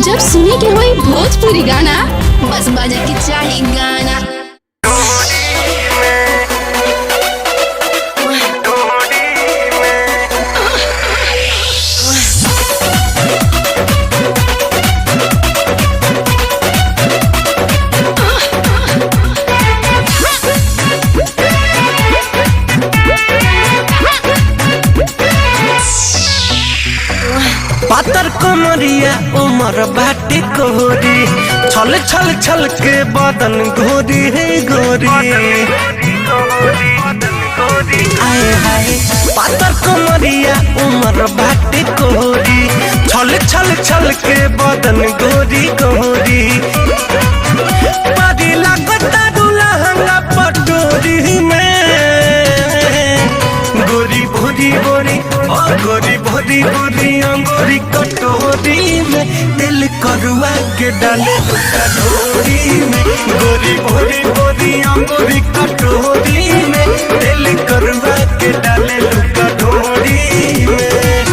जब सुने के होई भोजपुरी गाना बस बजे के चाही गाना। पातर कमरिया उमर बाटी कोरी छल छल छल के बदन गोरी है गोरी आए हाय पातर कमरिया उमर बाटी कोरी छल छल छल के बदन गोरी गोरी पारी लगता दुल्हंगा पटोरी में गोरी भोरी भोरी गोरी भोरी भोरी अंगूरी कटोरी में दिल करुआ के डाले कटोरी में गोरी भोरी भोरी अंगूरी कटोरी में दिल करुआ के डाले कटोरी में।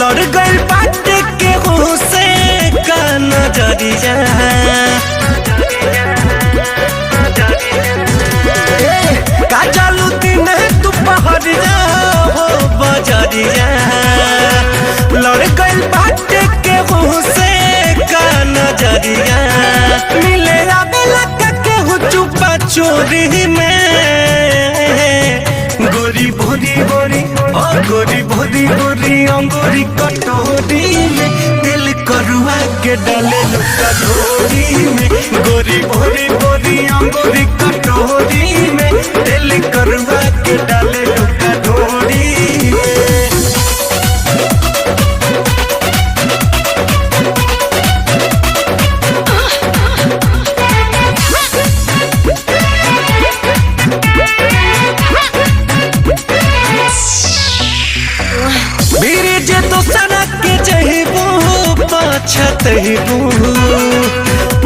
लड़ गई बात के से का नजरिया काजलू दिन दोपहरिया हो बजरिया लड़ गई बात के से का नजरिया मिले आवेला के हो चुपा चोरी में गोरी भोरी भोरी गोरी भोरी भोरी अंगूरी कटोरी में दिल करुआ के डाले कटोरी में गोरी भोरी भोरी अंगूरी कटोरी में दिल करुआ के डाले कटोरी में।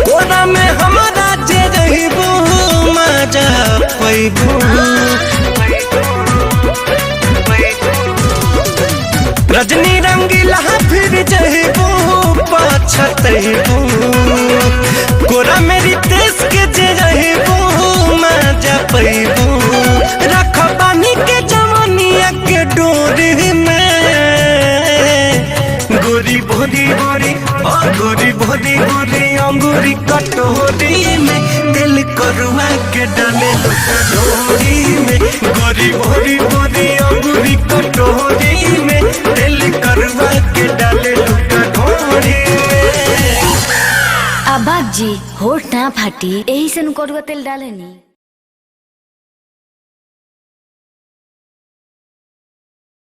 कोना में हमारा जे रहिबू मजा पैबू रजनी रंगीला फिर जहिबू पछतहिबू कोरा मेरी देश के जे रहिबू मजा पैबू रख पानी के जवानिया के डोरी में गोरी भोरी भोरी गोरी भोरी भोरी अंगूरी कटोरी में दिल करुआ के डाले कटोरी में गोरी भोरी भोरी अंगूरी कटोरी में दिल करुआ के डाले कटोरी में। अब्बा जी होठ ना फाटी यही से करुआ तेल डाले नी।